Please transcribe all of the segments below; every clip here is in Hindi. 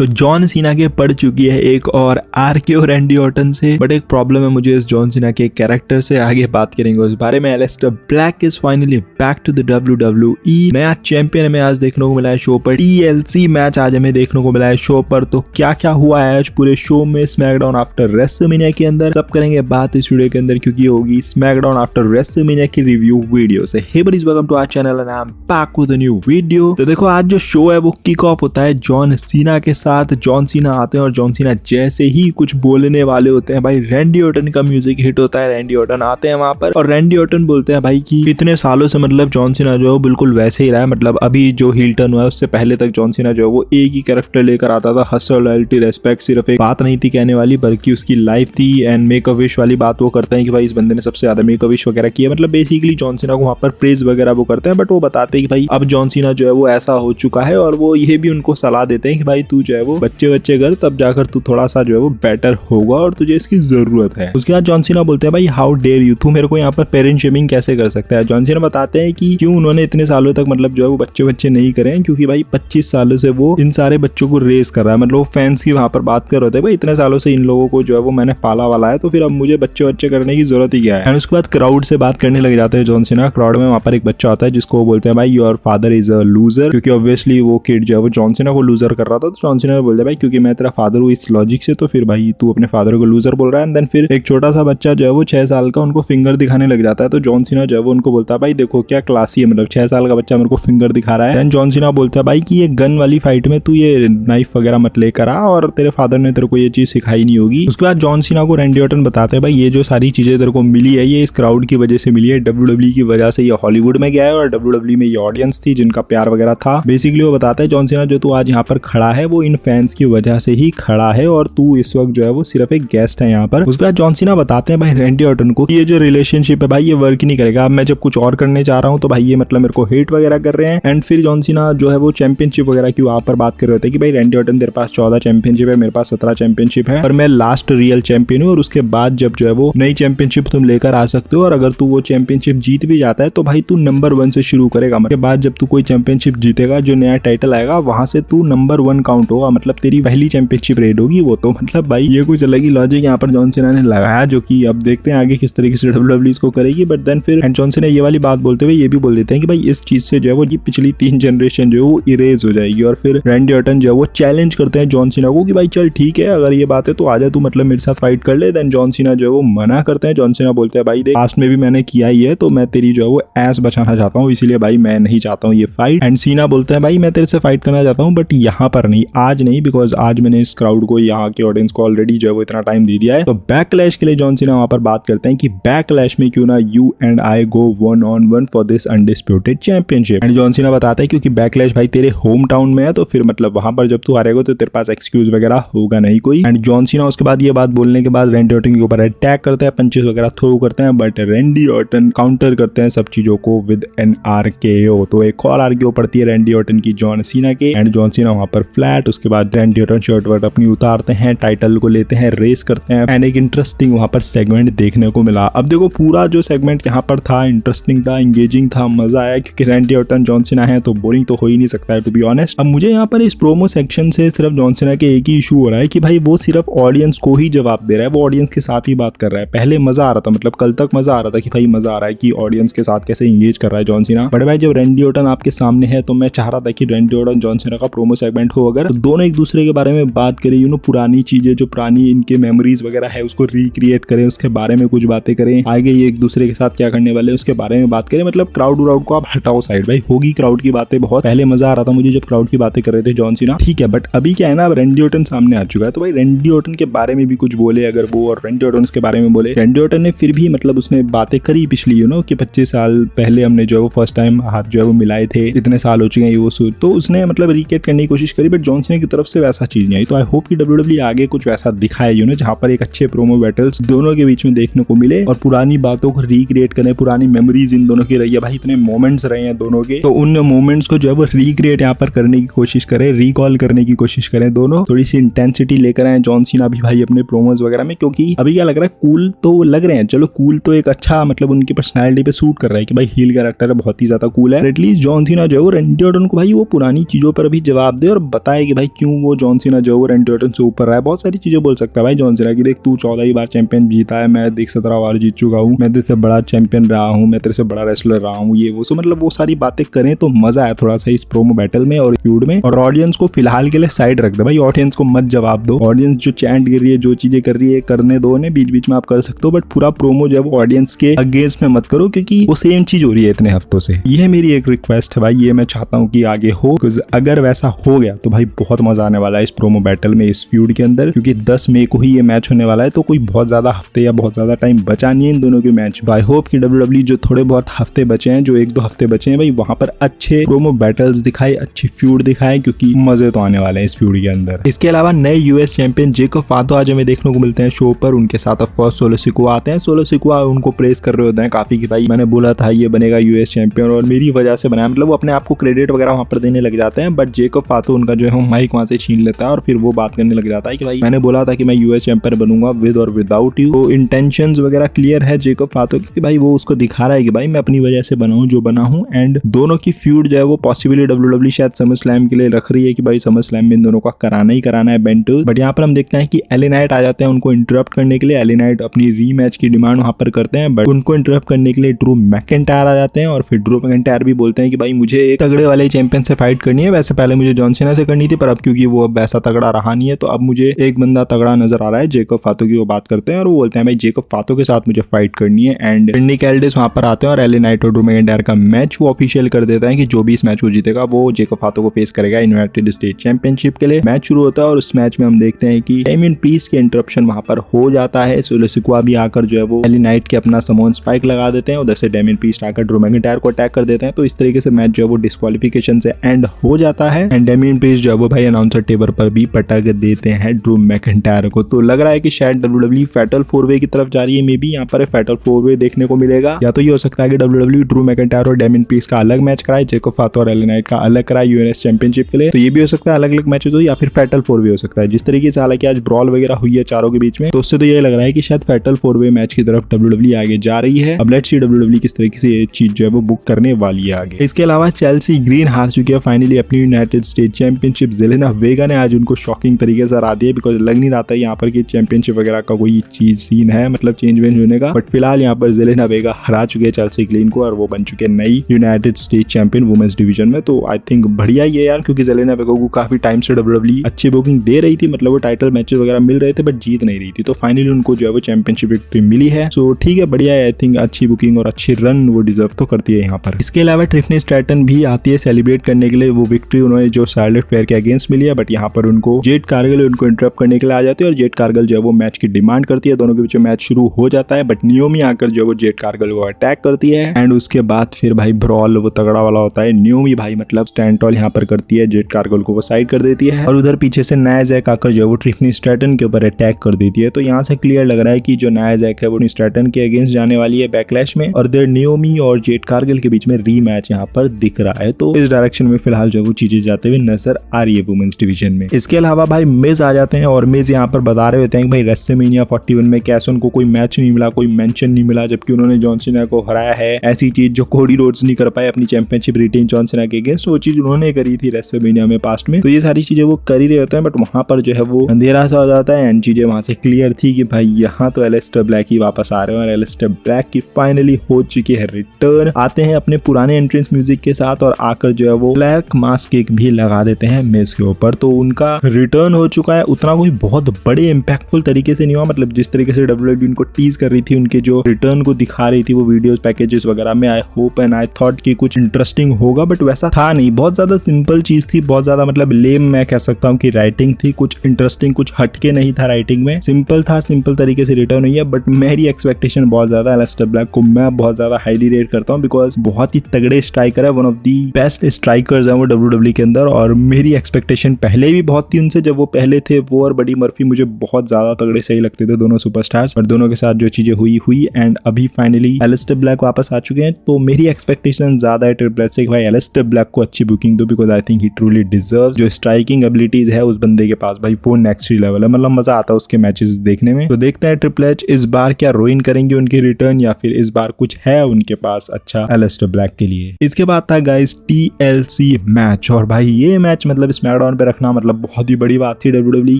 तो जॉन सीना के पड़ चुकी है एक और आरकेओ रैंडी ऑर्टन से, बट एक प्रॉब्लम है मुझे इस जॉन सीना के कैरेक्टर से। आगे बात करेंगे उस बारे में। Alistair Black is finally back to the WWE, नया चैंपियन हमें आज देखने को मिला है शो पर। TLC मैच आज हमें देखने को मिला है शो पर। तो क्या क्या हुआ है आज पूरे शो में स्मैकडाउन आफ्टर रेसलमेनिया के अंदर, सब करेंगे बात इस वीडियो के अंदर, क्योंकि होगी स्मैकडाउन आफ्टर रेसलमेनिया की रिव्यू वीडियो से। Hey buddies, welcome to our channel and I am back with a new video. तो देखो आज जो शो है वो किक ऑफ होता है जॉन सीना के साथ। जॉन सीना आते हैं और जॉन सीना जैसे ही कुछ बोलने वाले होते हैं भाई, रैंडी ऑर्टन का म्यूजिक हिट होता है। रैंडी ऑर्टन आते हैं वहां पर और रैंडी ऑर्टन बोलते हैं भाई कि इतने सालों से मतलब जॉन सीना जो है बिल्कुल वैसे ही रहा है। मतलब अभी जो हील टर्न हुआ है उससे पहले तक जॉन सीना जो है वो एक ही कैरेक्टर लेकर आता था, हसल, लॉयल्टी, रेस्पेक्ट। सिर्फ एक बात नहीं थी कहने वाली, बल्कि उसकी लाइफ थी। एंड मेक अ विश वाली बात वो करते हैं कि भाई इस बंदे ने सबसे ज्यादा मेक अ विश वगैरह किया। मतलब बेसिकली जॉन सीना को वहां पर प्रेज वगैरह वो करते हैं, बट वो बताते हैं कि भाई अब जॉन सीना जो है वो ऐसा हो चुका है। और वो ये भी उनको सलाह देते हैं कि भाई तू जो है वो बच्चे कर, तब जाकर तू थोड़ा सा जो है वो बेटर होगा और तुझे इसकी जरूरत है। उसके बाद जॉन सीना बोलते हैं भाई हाउ डेयर यू, तू मेरे को यहाँ पर पेरेंट शेमिंग कैसे कर सकता है। जॉन सीना बताते हैं कि क्यों उन्होंने इतने सालों तक मतलब जो है वो बच्चे नहीं करे, क्योंकि भाई 25 सालों से वो इन सारे बच्चों को रेस कर रहा है। मतलब फैंस की वहां पर बात कर रहे थे भाई इतने सालों से इन लोगों को जो है वो मैंने पाला वाला है, तो फिर अब मुझे बच्चे करने की जरूरत ही क्या है। एंड उसके बाद क्राउड से बात करने लग जाते हैं जॉन सीना। क्राउड में वहां पर एक बच्चा होता है जिसको वो बोलते हैं भाई your father is a loser, क्योंकि ऑब्वियसली वो किड जो है वो जॉन सीना को लूजर कर रहा था। तो जॉन सीना बोलते हैं भाई क्योंकि मैं तेरा फादर हूँ इस लॉजिक से, तो फिर भाई तू अपने फादर को लूजर बोल रहा है। एंड देन फिर एक छोटा सा बच्चा जो है वो 6 साल का उनको फिंगर दिखाने लग जाता है। तो जॉन सीना जो है वो उनको बोलता है भाई देखो क्या क्लासी है, मतलब 6 साल का बच्चा मेरे को फिंगर दिखा रहा है। देन जॉन सीना बोलता है भाई कि ये गन वाली फाइट में तू ये नाइफ वगैरह मत लेकर आ, और तेरे फादर ने तेरे को ये चीज सिखाई नहीं होगी। उसके बाद जॉन सीना को रैंडी ऑर्टन बताते हैं भाई ये जो सारी चीजें तेरे को मिली है ये इस क्राउड की वजह से मिली है, WWE की वजह से ये हॉलीवुड में गया है और WWE में ये ऑडियंस थी जिनका प्यार वगैरह था। बेसिकली वो बताता है जॉन सीना जो तू आज यहाँ पर खड़ा है वो इन फैंस की वजह से ही खड़ा है और तू इस वक्त जो है वो सिर्फ एक गेस्ट है यहाँ पर। उसके बाद जॉन सीना बताते हैं भाई रैंडी ऑर्टन को ये जो रिलेशनशिप है भाई ये वर्क नहीं करेगा। अब मैं जब कुछ और करने जा रहा हूँ तो भाई ये मतलब मेरे को हेट वगैरह कर रहे हैं। एंड फिर जॉन सीना जो है वो चैंपियनशिप वगैरह की वहां पर बात कर रहे होते हैं कि भाई रैंडी ऑर्टन तेरे पास 14 चैंपियनशिप है, मेरे पास 17 चैंपियनशिप है, और मैं लास्ट रियल चैंपियन हूँ। और उसके बाद जब जो है वो नई चैंपियनशिप तुम लेकर आ सकते हो, और अगर तू वो चैंपियनशिप जीत भी जाता है तो भाई तू नंबर 1 से शुरू करेगा। मतलब बाद जब तू कोई चैंपियनशिप जीतेगा, जो नया टाइटल आएगा वहां से तू नंबर 1 काउंट होगा, मतलब तेरी पहली चैंपियनशिप रेड होगी वो। तो मतलब भाई ये कुछ अलग ही लॉजिक यहाँ पर जॉन सीना ने लगाया, जो कि अब देखते हैं आगे किस तरीके से WWE इसको करेगी। बट देन फिर जॉन सीना ये वाली बात बोलते हुए ये भी बोल देते हैं कि भाई इस चीज से जो है वो ये पिछली 3 जनरेशन जो है वो इरेज हो जाएगी। और फिर रैंडी ऑर्टन जो है वो चैलेंज करते हैं जॉन सीना को कि भाई चल ठीक है अगर ये बात है तो आजा तू मतलब मेरे साथ फाइट कर ले। देन जॉन सीना जो है वो मना करते हैं। जॉन सीना बोलते हैं भाई देख पास्ट में भी मैंने किया ही है, तो मैं तेरी जो है वो एस बचाना चाहता हूँ, इसीलिए भाई मैं नहीं चाहता हूँ ये फाइट। एंड सीना बोलते हैं भाई मैं तेरे से फाइट करना चाहता हूँ बट यहाँ पर नहीं, आज नहीं, बिकॉज आज मैंने इस क्राउड को, यहाँ के ऑडियंस को ऑलरेडी जो है वो इतना टाइम दे दिया है। तो बैकलैश के लिए जॉन सीना वहां पर बात करते हैं कि बैकलैश में क्यों ना you and I go 1-on-1 for this undisputed championship. And John Cena बताता है क्योंकि बैकलैश भाई तेरे होम टाउन में है, तो फिर मतलब वहां पर जब तू हारेगा तो तेरे पास एक्सक्यूज वगैरह होगा नहीं कोई। एंड जॉन सीना उसके बाद ये बात बोलने के बाद रैंडी ऑर्टन के ऊपर अटैक करते हैं, पंचेस वगैरह थ्रो करते हैं, बट रैंडी ऑर्टन काउंटर करते हैं सब चीजों को विद एन RKO। तो एक और RKO पड़ती है रैंडी ऑर्टन की जॉन सीना के। एंड जॉन सीना वहां पर फ्लैट। उसके बाद रैंडी ऑर्टन शर्ट वर्ट अपनी उतारते हैं, टाइटल को लेते हैं, रेस करते हैं। एंड एक इंटरेस्टिंग वहां पर सेगमेंट देखने को मिला। अब देखो पूरा जो सेगमेंट यहाँ पर था इंटरेस्टिंग था, इंगेजिंग था, मजा आया, क्योंकि रैंडी ऑर्टन जॉन सीना है तो बोरिंग तो हो ही नहीं सकता है टू बी ऑनेस्ट। अब मुझे यहाँ पर इस प्रोमो सेक्शन से सिर्फ जॉन सीना के एक ही इशू हो रहा है कि भाई वो सिर्फ ऑडियंस को ही जवाब दे रहा है, वो ऑडियंस के साथ ही बात कर रहा है। पहले मजा आ रहा था, मतलब कल तक मजा आ रहा था कि भाई मजा आ रहा है कि ऑडियंस के साथ कैसे इंगेज कर रहा है जॉन सीना। बट भाई जब रैंडी ऑर्टन आपके सामने है तो मैं चाह रहा था कि रैंडी ऑर्टन जॉन सीना का प्रोमो सेगमेंट हो अगर, तो दोनों एक दूसरे के बारे में बात करें, यू नो पुरानी चीजें जो पुरानी इनके मेमोरीज वगैरह है उसको रिक्रिएट करें, उसके बारे में कुछ बातें करें, आगे ये एक दूसरे के साथ क्या करने वाले उसके बारे में बात करें। मतलब क्राउड को आप हटाओ साइड, भाई होगी क्राउड की बातें बहुत। पहले मजा आ रहा था मुझे जब क्राउड की बातें कर रहे थे जॉन सीना, ठीक है, बट अभी क्या है ना, अब रैंडी ऑर्टन सामने आ चुका है तो भाई रैंडी ऑर्टन के बारे में भी कुछ बोले अगर वो, और रैंडी ऑर्टन उसके बारे में बोले। रैंडी ऑर्टन ने फिर भी मतलब उसने बातें करी पिछली, यू नो कि 25 साल पहले हमने जो है वो फर्स्ट टाइम हाथ जो है वो मिलाए थे, इतने साल हो चुके हैं वो सूट, तो उसने मतलब रिकेट करने की कोशिश करी, बट जॉन सीना की तरफ से वैसा चीज नहीं आई। तो आई होप कि WWE आगे कुछ वैसा दिखाए, यू नो जहाँ पर एक अच्छे प्रोमो बैटल्स दोनों के बीच में देखने को मिले और पुरानी बातों को रिक्रिएट करें, पुरानी मेमोरीज इन दोनों की रही है भाई, इतने मोमेंट्स रहे हैं दोनों के, तो उन मोमेंट्स को जो है वो रिक्रिएट यहाँ पर करने की कोशिश करें, रिकॉल करने की कोशिश करें दोनों, थोड़ी सी इंटेंसिटी लेकर आए जॉन सीना भी भाई अपने प्रोमोज वगैरह में। क्योंकि अभी क्या लग रहा है, कूल तो लग रहे हैं, चलो कूल तो एक अच्छा मतलब उनकी पर्सनैलिटी पे सूट कर रहा है कि भाई हील कैरेक्टर है, बहुत ही ज्यादा कूल है। एटलीस्ट जॉन सीना जो है वो रैंडी ऑर्टन को भाई वो पुरानी चीजों पर भी जवाब दे और बताए कि भाई क्यों वो जॉन सीना जो वो रैंडी ऑर्टन से ऊपर रहा है। बहुत सारी चीजें बोल सकता है भाई जॉन सीना की, देख तू 14 बार चैंपियन जीता है, मैं देख 17 बार जीत चुका हूँ, मैं तेरे से बड़ा चैंपियन रहा हूँ, मैं तेरे से बड़ा रेसलर रहा हूँ, ये वो। सो मतलब वो सारी बातें करें तो मजा आया थोड़ा सा इस प्रोमो बैटल में और फ्यूड में। और ऑडियंस को फिलहाल के लिए साइड रख दो भाई, ऑडियंस को मत जवाब दो। ऑडियंस जो चैंट कर रही है, जो चीजें कर रही है करने दो ने, बीच बीच में आप कर सकते हो, बट पूरा प्रोमो जो है वो ऑडियंस के अगेंस्ट में मत करो, क्योंकि वो सेम चीज हो रही है इतने हफ्तों से। ये मेरी एक रिक्वेस्ट है भाई, ये मैं चाहता हूँ कि आगे हो, अगर वैसा हो गया तो भाई बहुत मजा आने वाला है इस प्रोमो बैटल में, इस फ्यूड के अंदर, क्योंकि 10 मई को ही ये मैच होने वाला है। तो कोई बहुत ज्यादा हफ्ते या बहुत ज्यादा टाइम बचा नहीं है इन दोनों के मैच। आई होप कि WWE जो थोड़े बहुत हफ्ते बचे हैं, जो 1-2 हफ्ते बचे हैं भाई, वहां पर अच्छे प्रोमो बैटल्स दिखाए, अच्छी फ्यूड दिखाए, क्योंकि मजे तो आने वाले हैं इस फ्यूड के अंदर। इसके अलावा नए यूएस चैंपियन जेकब फातो आज हमें देखने को मिलते हैं शो पर। उनके साथ ऑफ कोर्स सोलो सिकुआ आते हैं। सोलो सिकुआ उनको प्रेस कर रहे होते हैं काफी कि भाई मैंने बोला था ये बनेगा यूएस चैंपियन और मेरी वजह से बनाया, मतलब वो अपने आप को क्रेडिट वगैरह वहां पर देने लग जाते हैं। बट जेकब फातो उनका जो है माइक वहां से छीन लेता है और फिर वो बात करने लग जाता है कि भाई मैंने बोला था कि मैं यूएस चैंपियन बनूंगा विद और विदाउट यू। तो इंटेंशंस वगैरह क्लियर है जेकब फातो की, भाई वो उसको दिखा रहा है कि भाई मैं अपनी वजह से बना हूं जो बना हूं। एंड दोनों की फ्यूड जो है वो पॉसिबली WWE शायद समर स्लैम के लिए रख रही है कि भाई समर स्लैम में इन दोनों का कराना ही कराना है बेंटो। बट यहाँ पर हम देखते हैं कि एले नाइट आ जाते हैं उनको इंटरप्ट करने के लिए। एले नाइट अपनी रीमैच की डिमांड वहां पर करते हैं, बट उनको इंटरप्ट करने के लिए ड्रू मैकेंटायर आ जाते हैं और फिर ड्रू मैकेंटायर भी बोलते हैं कि भाई मुझे एक तगड़े वाले चैंपियन से फाइट करनी है। वैसे पहले मुझे जॉन सीना से करनी थी, पर अब क्योंकि वो अब वैसा तगड़ा रहा नहीं है तो अब मुझे एक बंदा तगड़ा नजर आ रहा है। जेकब फातो की वो बात करते हैं और वो बोलते हैं भाई जेकब फातो के साथ मुझे फाइट करनी है। एंड ब्रैंडी कैल्डिस वहां पर आते हैं और एले नाइट और ड्रू मैकेंटायर का मैच वो ऑफिशियल कर देता है कि जो भी इस मैच को जीतेगा वो जेकब फातो को फेस करेगा यूनाइटेड स्टेट चैंपियनशिप के लिए। मैच शुरू होता है और उस मैच में हम देखते हैं कि डेमियन प्रीस्ट के इंटरप्शन वहां पर हो जाता है। सोलो सिकुआ भी आकर जो है वो एले नाइट के अपना समोन स्पाइक लगा देते हैं, उधर से डेमियन प्रीस्ट आकर ड्रू मैकेंटायर को अटैक कर देते हैं। तो इस तरीके से मैच जो है वो डिस्क्वालिफिकेशन से एंड हो जाता है। एंड डेमियन प्रीस्ट जो है वो भाई अनाउंसर टेबल पर भी पटक देते हैं ड्रू मैकेंटायर को। तो लग रहा है कि शायद WWE फैटल 4-वे की तरफ जा रही है। मे बी यहाँ पर फैटल 4-वे देखने को मिलेगा, या तो ये हो सकता है कि WWE ड्रू मैकेंटायर और डेमियन प्रीस्ट का अलग मैच कराए, जेकब फातो और एले नाइट का अलग कराए यूएस चैंपियनशिप के लिए। तो ये भी हो सकता है अलग अलग मैचेस हो, या फिर फैटल 4-वे हो सकता है। जिस तरीके से हालांकि आज ब्रॉल वगैरह हुई है चारों के बीच में, तो उससे तो ये लग रहा है कि शायद फैटल 4-वे मैच की तरफ WWE आगे जा रही है। अब लेट्स सी WWE किस तरीके से ये चीज जो है वो बुक करने वाली है आगे। इसके अलावा चेल्सी ग्रीन हार चुकी है फाइनली अपनी यूनाइटेड स्टेट चैंपियनशिप। जेलेना वेगा ने आज उनको शॉकिंग तरीके से हरा दिया, बिकॉज लग नहीं रहा था यहाँ पर कि चैंपियनशिप वगैरह का कोई चीज सीन है, मतलब चेंज वेंज होने का। बट फिलहाल यहाँ पर जेलेना वेगा हरा चुके हैं चेल्सी ग्रीन को और वो बन चुके हैं नई United State champion women's division में। तो आई थिंक बढ़िया ये यार, क्योंकि जेलेना वेगा को काफी टाइम से WWE अच्छी बुकिंग दे रही थी, मतलब वो टाइटल मैचेस वगैरह मिल रहे थे बट जीत नहीं रही थी। तो फाइनली उनको जो है वो चैंपियनशिप विक्ट्री मिली है। सो ठीक है, बढ़िया है। आई थिंक अच्छी बुकिंग और अच्छी रन वो डिजर्व तो करती है यहाँ पर। इसके अलावा ट्रिफनी स्ट्रैटन भी आती है सेलिब्रेट करने के लिए वो विक्ट्री उन्होंने जो शार्लेट फ्लेयर के अगेंस्ट मिली है। बट यहाँ पर उनको जेड कार्गिल उनको इंटरप्ट करने के लिए आ जाती है और जेड कार्गिल जो है वो मैच की डिमांड करती है। दोनों के बीच में मैच शुरू हो जाता है, बट नियोमी आकर जो है वो जेड कार्गिल को अटैक करती है। एंड उसके बाद फिर भाई ब्रॉल वो तगड़ा वाला होता है। नियोमी भाई मतलब स्टैंड यहाँ पर करती है, जेड कार्गिल को वो साइड कर देती है और उधर पीछे से नया जैक आकर जो है वो ट्रिफनी स्ट्रैटन के ऊपर अटैक कर देती है। तो यहाँ से क्लियर लग रहा है कि जो नया जैक है वो स्ट्रैटन के अगेंस्ट जाने वाली है बैकलैश में, और देर नियोमी और जेड कार्गिल के बीच में रीमैच यहाँ पर दिख रहा है। तो इस डायरेक्शन में फिलहाल जो वो चीजें जाते हुए नजर आ रही है वुमेन्स डिवीजन में। इसके अलावा भाई मिज आ जाते हैं और मिज यहाँ पर बता रहे होते हैं कि भाई रेसलमेनिया 41 में कैसे उनको कोई मैच नहीं मिला, कोई मेंशन नहीं मिला, जबकि उन्होंने जॉन सीना को हराया है। ऐसी चीज जो कोडी रोड्स नहीं कर पाए अपनी चैंपियनशिप रिटेन जॉन सीना के अगेंस्ट, वो चीज उन्होंने करी थी रेसलमेनिया में पास्ट में। तो ये सारी चीजें वो कर ही रहे होते हैं, बट वहां पर जो है वो अंधेरा सा हो जाता है एंड चीजें वहां से क्लियर थी कि भाई यहाँ तो एलिस्टर ब्लैक ही वापस आ रहे हैं और एलिस्टर ब्लैक की फाइनली हो चुकी है रिटर्न। आते हैं अपने पुराने एंट्रेंस म्यूजिक के साथ और आकर जो है वो ब्लैक मास्क किक भी लगा देते हैं मिज के ऊपर। तो उनका रिटर्न हो चुका है। उतना कोई बहुत बड़े इंपैक्टफुल तरीके से नहीं हुआ, मतलब जिस तरीके से WWE उनको टीज कर रही थी, उनके जो रिटर्न को दिखा रही थी वो वीडियोस पैकेजेस वगैरह में, I hope and I thought कि कुछ इंटरेस्टिंग होगा, बट वैसा था नहीं। बहुत ज्यादा सिंपल चीज थी, बहुत ज्यादा मतलब लेम मैं कह सकता हूँ कि राइटिंग थी, कुछ इंटरेस्टिंग कुछ हटके नहीं था राइटिंग में, सिंपल था, सिंपल तरीके से रिटर्न हुई है। बट मेरी एक्सपेक्टेशन बहुत ज्यादा एलिस्टर ब्लैक को मैं बहुत ज्यादा हाईली रेट करता हूँ, बिकॉज बहुत ही तगड़े स्ट्राइकर है, one of the best strikers है वो WWE के अंदर। और मेरी एक्सपेक्टेशन पहले भी बहुत थी उनसे, जब वो पहले थे वो और बडी मर्फी मुझे बहुत ज्यादा तगड़े सही लगते थे दोनों सुपरस्टार्स, बट दोनों के साथ जो चीजें हुई एंड अभी फाइनली एलिस्टर ब्लैक वापस आ चुके हैं। तो मेरी एक्सपेक्टेशन ज्यादा है ट्रिपल एच से कि भाई एलिस्टर ब्लैक को अच्छी बुकिंग दो, because I think he truly deserves. जो स्ट्राइकिंग एबिलिटीज है उस बंदे के पास भाई वो नेक्स्ट लेवल है, मतलब मजा आता है उसके मैचेस देखने में। तो देखते हैं ट्रिपल एच इस बार क्या रोइन करेंगे उनकी रिटर्न, या फिर इस बार कुछ है उनके पास अच्छा एलिस्टर ब्लैक के लिए। इसके बाद था गाइस TLC मैच, और भाई ये मैच मतलब स्मैकडाउन स्मैकडाउन पे रखना मतलब बहुत ही बड़ी बात थी WWE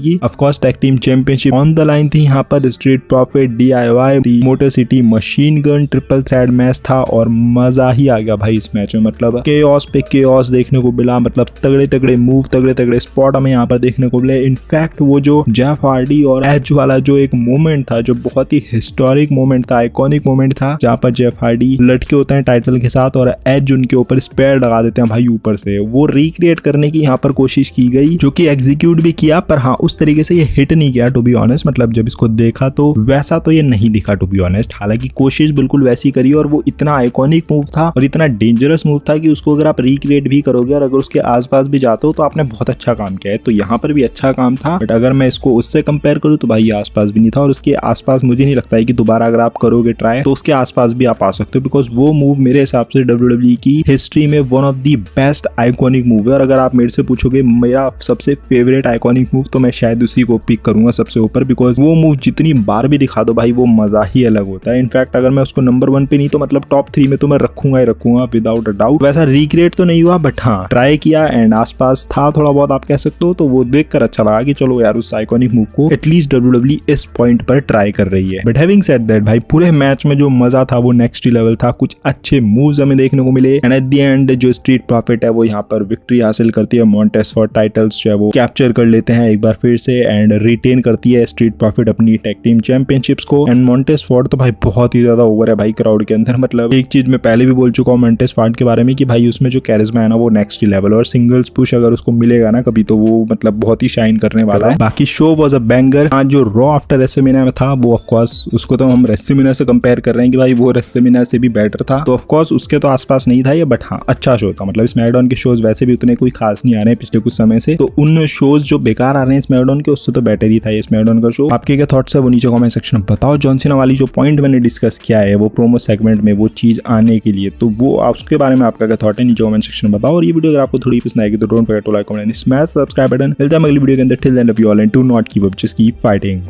की। Of course tag team championship on the line थी यहाँ पर। Street profit, DIY, motor city machine gun triple thread match था और मजा ही आ गया भाई इस मैच में। मतलब केओस पे केओस देखने को मिला, मतलब तगड़े तगड़े मूव, तगड़े तगड़े स्पॉट हमें यहाँ पर देखने को मिले। इनफैक्ट वो जो जेफ हार्डी और एज वाला जो एक मोमेंट था, जो बहुत ही हिस्टोरिक मोमेंट था, आइकॉनिक मोमेंट था, जहाँ पर जेफ हार्डी लटके होते हैं टाइटल के साथ और एज उनके ऊपर स्पेयर लगा देते हैं भाई ऊपर से, वो रिक्रिएट करने की यहाँ पर कोशिश की गई, जो कि एग्जीक्यूट भी किया, पर हाँ उस तरीके से ये हिट नहीं किया टू बी ऑनेस्ट। मतलब जब इसको देखा तो वैसा तो ये नहीं दिखा टू बी ऑनेस्ट। हालांकि कोशिश बिल्कुल वैसी करी और वो इतना आइकॉनिक मूव था और इतना डेंजरस मूव था कि उसको अगर आप रिक्रिएट भी करोगे और अगर उसके आसपास भी जाते हो तो आपने बहुत अच्छा काम किया है। तो यहाँ पर भी अच्छा काम था, बट अगर मैं इसको उससे कंपेयर करूँ तो भाई आसपास भी नहीं था। और उसके आसपास मुझे नहीं लगता है कि दोबारा अगर आप करोगे ट्राई तो उसके आसपास भी आप आ सकते हो, बिकॉज वो मूव मेरे हिसाब से WWE की हिस्ट्री में one of the best iconic move है। और अगर आप मेरे से पूछोगे मेरा सबसे फेवरेट आइकॉनिक मूव तो मैं शायद उसी को पिक करूंगा सबसे ऊपर, बिकॉज वो मूव जितनी बार भी दिखा दो भाई वो मजा ही अलग होता है। इनफैक्ट अगर मैं उसको नंबर 1 पे नहीं तो मतलब टॉप 3 में तो मैं रखूंगा ही रखूंगा विदाउट अ डाउट। वैसा रिक्रिएट तो नहीं हुआ बट हाँ ट्राई किया एंड आसपास था थोड़ा बहुत आप कह सकते हो, तो वो देखकर अच्छा लगा कि चलो यार उस आइकॉनिक मूव को एटलीस्ट WWE इस पॉइंट पर ट्राई कर रही है। बट हैविंग सेड दैट भाई पूरे मैच में जो मजा था वो नेक्स्ट लेवल था। कुछ अच्छे मूव्स हमें देखने को मिले एंड एट द एंड जो स्ट्रीट प्रॉफिट है वो यहाँ पर विक्ट्री हासिल करती है। मॉन्टेस फॉर्ड टाइटल्स जो है वो कैप्चर कर लेते हैं एक बार फिर से एंड रिटेन करती है स्ट्रीट प्रॉफिट अपनी टैग टीम चैंपियनशिप्स को। एंड मॉन्टेस फॉर्ड तो भाई बहुत ही ज्यादा ओवर है भाई क्राउड के अंदर। मतलब एक चीज मैं पहले भी बोल चुका हूँ मॉन्टेस फॉर्ड के बारे में कि भाई उसमें जो कैरिज्मा है ना वो नेक्स्ट लेवल, और सिंगल्स पुश अगर उसको मिलेगा ना कभी तो वो मतलब बहुत ही शाइन करने वाला है। बाकी शो वाज अ बैंगर। हाँ जो रॉ आफ्टर रेसलमेनिया में था वो ऑफ कोर्स उसको तो हम रेसलमेनिया से कंपेयर कर रहे हैं कि भाई वो रेसलमेनिया से भी बेटर था, तो ऑफ कोर्स उसके तो आसपास नहीं था ये, बट हाँ अच्छा शो था। मतलब स्मैकडाउन के शोज वैसे भी उतने कोई खास नहीं आ रहे हैं पिछले कुछ समय से, तो उन शोज जो बेकार आ रहे हैं स्मैकडाउन के उससे तो बेटर ही था ये स्मैकडाउन का शो। आपके क्या थॉट्स है वो नीचे कमेंट सेक्शन में बताओ। जॉन सीना वाली जो पॉइंट मैंने डिस्कस किया है वो प्रोमो सेगमेंट में वो चीज आने के लिए, तो वो उसके बारे में आपका क्या थॉट है नीचे कमेंट सेक्शन में बताओ। और ये वीडियो अगर आपको थोड़ी पसंद आएगी तो don't forget to like, comment and smash subscribe button. मिलता है अगली वीडियो के अंदर। Till then love you all and do not give up, just keep fighting.